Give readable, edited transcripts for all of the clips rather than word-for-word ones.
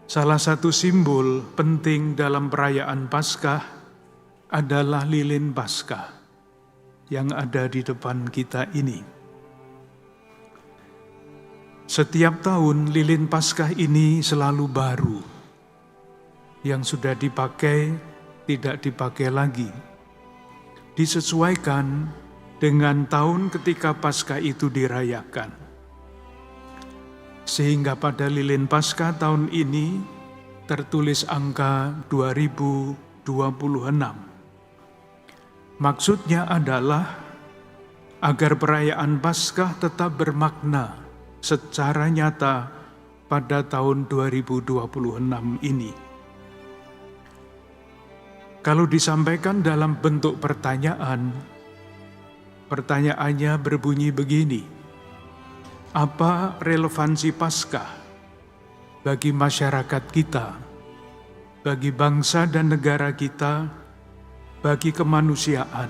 Salah satu simbol penting dalam perayaan Paskah adalah lilin Paskah yang ada di depan kita ini. Setiap tahun lilin Paskah ini selalu baru. Yang sudah dipakai tidak dipakai lagi. Disesuaikan dengan tahun ketika Paskah itu dirayakan. Sehingga pada lilin Paskah tahun ini tertulis angka 2026. Maksudnya adalah agar perayaan Paskah tetap bermakna secara nyata pada tahun 2026 ini. Kalau disampaikan dalam bentuk pertanyaan, pertanyaannya berbunyi begini: apa relevansi Paskah bagi masyarakat kita, bagi bangsa dan negara kita, bagi kemanusiaan,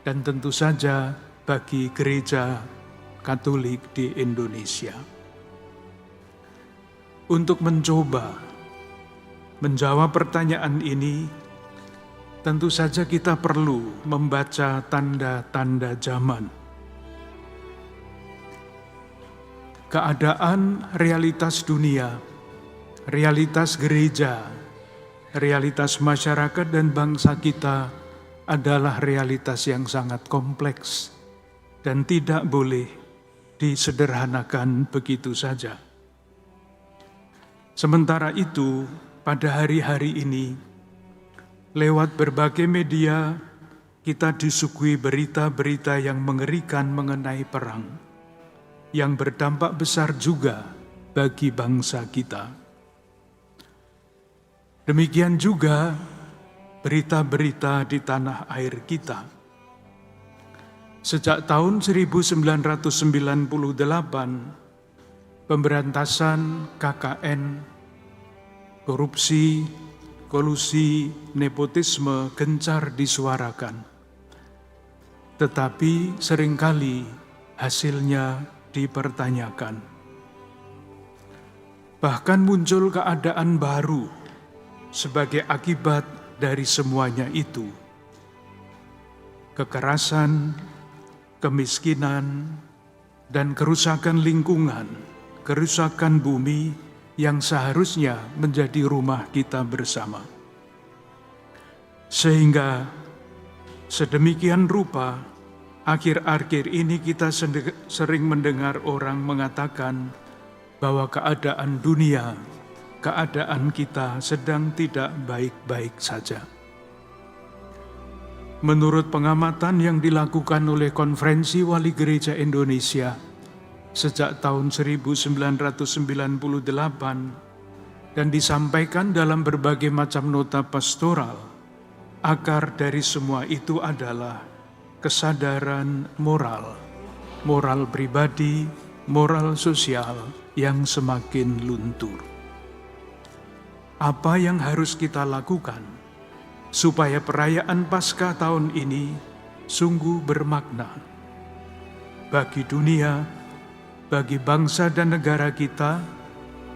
dan tentu saja bagi gereja Katolik di Indonesia? Untuk mencoba menjawab pertanyaan ini, tentu saja kita perlu membaca tanda-tanda zaman. Keadaan realitas dunia, realitas gereja, realitas masyarakat dan bangsa kita adalah realitas yang sangat kompleks dan tidak boleh disederhanakan begitu saja. Sementara itu, pada hari-hari ini, lewat berbagai media, kita disuguhi berita-berita yang mengerikan mengenai perang, yang berdampak besar juga bagi bangsa kita. Demikian juga berita-berita di tanah air kita. Sejak tahun 1998, pemberantasan KKN, korupsi, kolusi, nepotisme gencar disuarakan. Tetapi seringkali hasilnya dipertanyakan. Bahkan muncul keadaan baru sebagai akibat dari semuanya itu. Kekerasan, kemiskinan, dan kerusakan lingkungan, kerusakan bumi yang seharusnya menjadi rumah kita bersama. Sehingga sedemikian rupa, akhir-akhir ini kita sering mendengar orang mengatakan bahwa keadaan dunia, keadaan kita sedang tidak baik-baik saja. Menurut pengamatan yang dilakukan oleh Konferensi Wali Gereja Indonesia sejak tahun 1998 dan disampaikan dalam berbagai macam nota pastoral, akar dari semua itu adalah kesadaran moral, moral pribadi, moral sosial yang semakin luntur. Apa yang harus kita lakukan supaya perayaan Paskah tahun ini sungguh bermakna bagi dunia, bagi bangsa dan negara kita,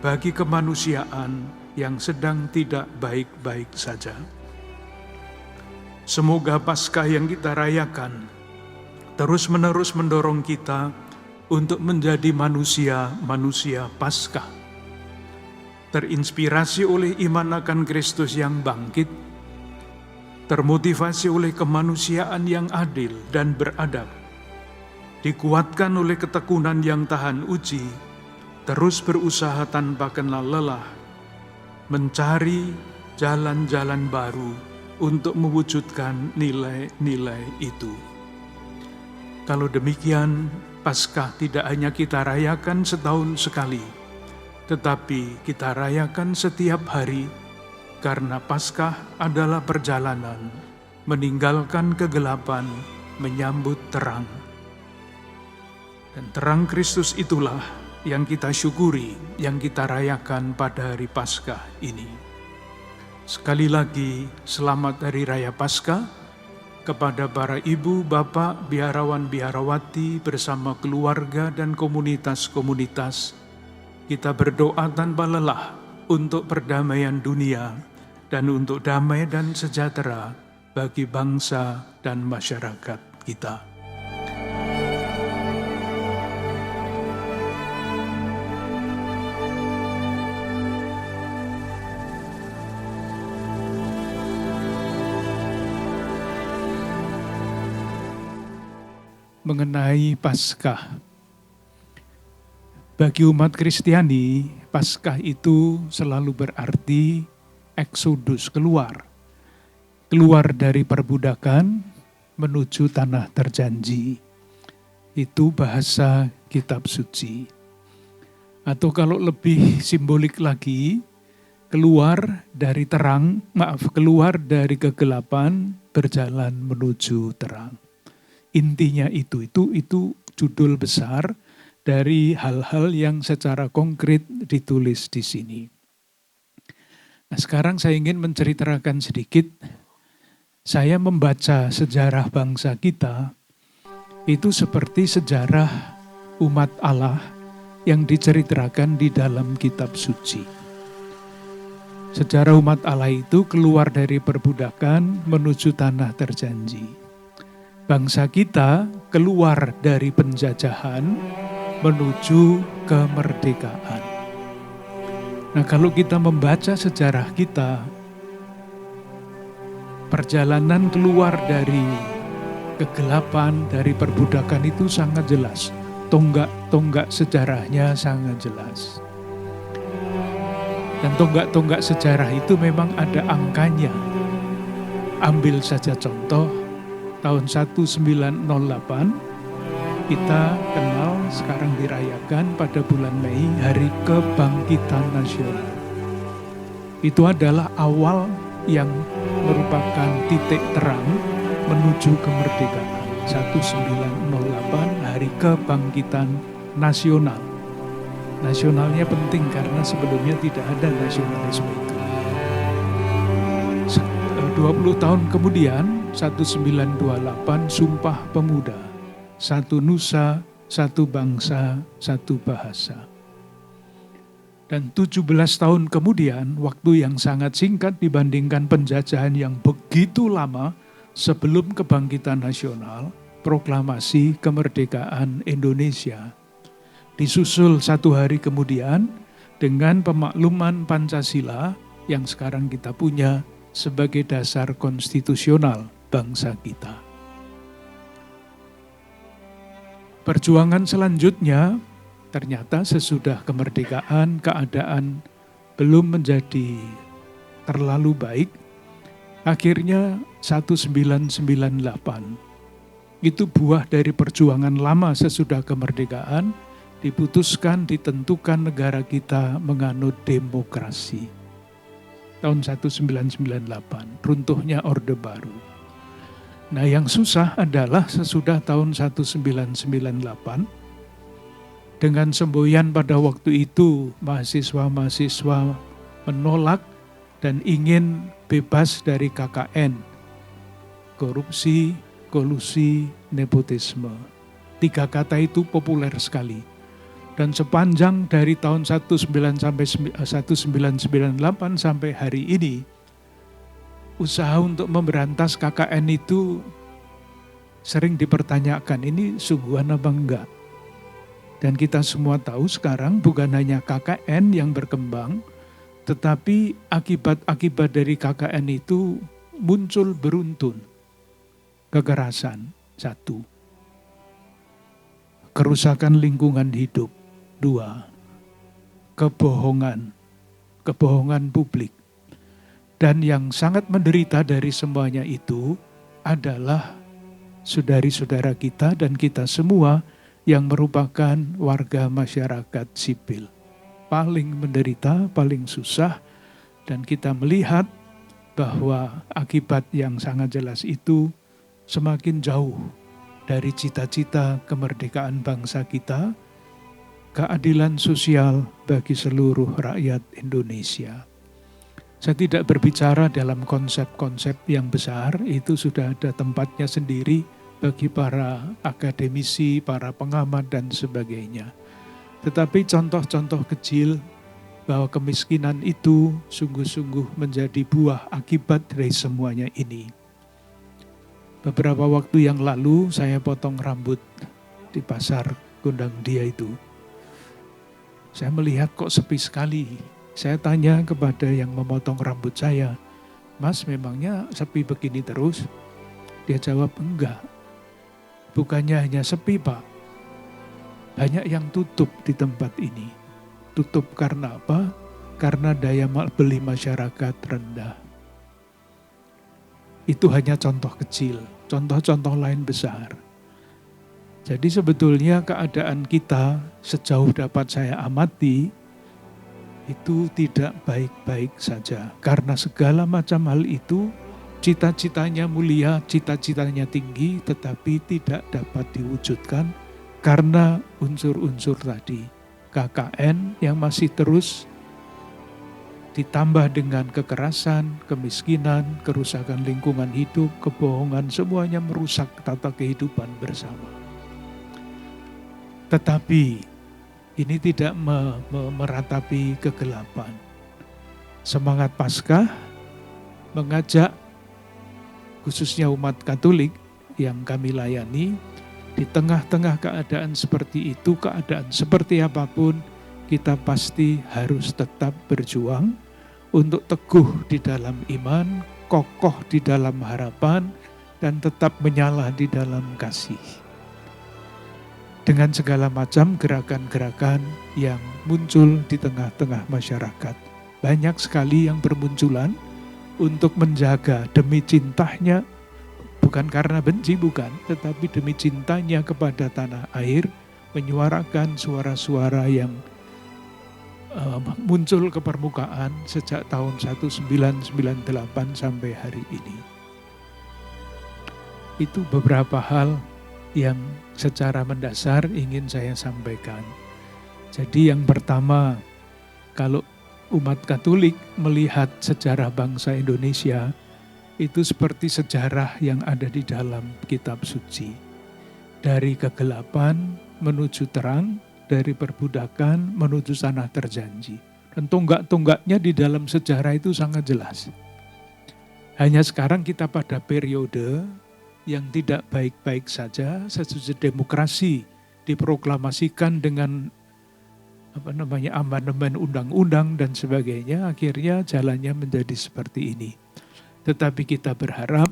bagi kemanusiaan yang sedang tidak baik-baik saja? Semoga Paskah yang kita rayakan terus-menerus mendorong kita untuk menjadi manusia-manusia Paskah, terinspirasi oleh iman akan Kristus yang bangkit, termotivasi oleh kemanusiaan yang adil dan beradab, dikuatkan oleh ketekunan yang tahan uji, terus berusaha tanpa kenal lelah, mencari jalan-jalan baru untuk mewujudkan nilai-nilai itu. Kalau demikian, Paskah tidak hanya kita rayakan setahun sekali, tetapi kita rayakan setiap hari, karena Paskah adalah perjalanan meninggalkan kegelapan, menyambut terang. Dan terang Kristus itulah yang kita syukuri, yang kita rayakan pada hari Paskah ini. Sekali lagi, selamat Hari Raya Paskah kepada para ibu, bapak, biarawan, biarawati bersama keluarga dan komunitas-komunitas. Kita berdoa tanpa lelah untuk perdamaian dunia, dan untuk damai dan sejahtera bagi bangsa dan masyarakat kita. Mengenai Paskah. Bagi umat Kristiani, Paskah itu selalu berarti eksodus, keluar dari perbudakan menuju tanah terjanji. Itu bahasa kitab suci. Atau kalau lebih simbolik lagi, keluar dari kegelapan berjalan menuju terang. Intinya itu judul besar dari hal-hal yang secara konkret ditulis di sini. Nah, sekarang saya ingin menceritakan sedikit. Saya membaca sejarah bangsa kita, itu seperti sejarah umat Allah yang diceritakan di dalam kitab suci. Sejarah umat Allah itu keluar dari perbudakan menuju tanah terjanji. Bangsa kita keluar dari penjajahan menuju kemerdekaan. Nah, kalau kita membaca sejarah kita, perjalanan keluar dari kegelapan, dari perbudakan itu sangat jelas. Tonggak-tonggak sejarahnya sangat jelas. Dan tonggak-tonggak sejarah itu memang ada angkanya. Ambil saja contoh, tahun 1908 kita kenal, sekarang dirayakan pada bulan Mei, Hari Kebangkitan Nasional. Itu adalah awal yang merupakan titik terang menuju kemerdekaan. 1908 Hari Kebangkitan Nasional. Nasionalnya penting karena sebelumnya tidak ada nasionalisme itu. 20 tahun kemudian, 1928 Sumpah Pemuda. Satu nusa, satu bangsa, satu bahasa. Dan 17 tahun kemudian, waktu yang sangat singkat dibandingkan penjajahan yang begitu lama sebelum kebangkitan nasional, proklamasi kemerdekaan Indonesia. Disusul 1 hari kemudian dengan pemakluman Pancasila yang sekarang kita punya sebagai dasar konstitusional bangsa kita. Perjuangan selanjutnya, ternyata sesudah kemerdekaan keadaan belum menjadi terlalu baik. Akhirnya 1998, itu buah dari perjuangan lama sesudah kemerdekaan, diputuskan, ditentukan negara kita menganut demokrasi. Tahun 1998, runtuhnya Orde Baru. Nah, yang susah adalah sesudah tahun 1998, dengan semboyan pada waktu itu mahasiswa-mahasiswa menolak dan ingin bebas dari KKN, korupsi, kolusi, nepotisme. 3 kata itu populer sekali. Dan sepanjang dari tahun 1998 sampai hari ini, usaha untuk memberantas KKN itu sering dipertanyakan, ini sungguhan apa enggak? Dan kita semua tahu sekarang bukan hanya KKN yang berkembang, tetapi akibat-akibat dari KKN itu muncul beruntun. Kekerasan, 1. Kerusakan lingkungan hidup, 2. Kebohongan publik. Dan yang sangat menderita dari semuanya itu adalah saudari-saudara kita dan kita semua yang merupakan warga masyarakat sipil. Paling menderita, paling susah, dan kita melihat bahwa akibat yang sangat jelas itu semakin jauh dari cita-cita kemerdekaan bangsa kita, keadilan sosial bagi seluruh rakyat Indonesia. Saya tidak berbicara dalam konsep-konsep yang besar, itu sudah ada tempatnya sendiri bagi para akademisi, para pengamat dan sebagainya. Tetapi contoh-contoh kecil bahwa kemiskinan itu sungguh-sungguh menjadi buah akibat dari semuanya ini. Beberapa waktu yang lalu saya potong rambut di pasar Gondang Dia itu. Saya melihat kok sepi sekali. Saya tanya kepada yang memotong rambut saya, "Mas, memangnya sepi begini terus?" Dia jawab, "Enggak. Bukannya hanya sepi, Pak. Banyak yang tutup di tempat ini." Tutup karena apa? Karena daya beli masyarakat rendah. Itu hanya contoh kecil, contoh-contoh lain besar. Jadi sebetulnya keadaan kita sejauh dapat saya amati itu tidak baik-baik saja. Karena segala macam hal itu cita-citanya mulia, cita-citanya tinggi, tetapi tidak dapat diwujudkan karena unsur-unsur tadi. KKN yang masih terus ditambah dengan kekerasan, kemiskinan, kerusakan lingkungan hidup, kebohongan, semuanya merusak tata kehidupan bersama. Tetapi ini tidak meratapi kegelapan. Semangat Paskah mengajak khususnya umat Katolik yang kami layani, di tengah-tengah keadaan seperti itu, keadaan seperti apapun, kita pasti harus tetap berjuang untuk teguh di dalam iman, kokoh di dalam harapan, dan tetap menyala di dalam kasih. Dengan segala macam gerakan-gerakan yang muncul di tengah-tengah masyarakat. Banyak sekali yang bermunculan untuk menjaga demi cintanya, bukan karena benci, bukan, tetapi demi cintanya kepada tanah air, menyuarakan suara-suara yang muncul ke permukaan sejak tahun 1998 sampai hari ini. Itu beberapa hal yang secara mendasar ingin saya sampaikan. Jadi yang pertama, kalau umat Katolik melihat sejarah bangsa Indonesia, itu seperti sejarah yang ada di dalam kitab suci. Dari kegelapan menuju terang, dari perbudakan menuju tanah terjanji. Dan tonggak-tonggaknya di dalam sejarah itu sangat jelas. Hanya sekarang kita pada periode yang tidak baik-baik saja, sesudah demokrasi diproklamasikan dengan amandemen undang-undang dan sebagainya, akhirnya jalannya menjadi seperti ini. Tetapi kita berharap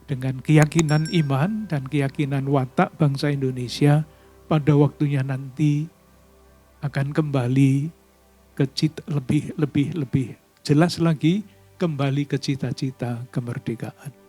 dengan keyakinan iman dan keyakinan watak bangsa Indonesia pada waktunya nanti akan kembali ke lebih jelas lagi, kembali ke cita-cita kemerdekaan.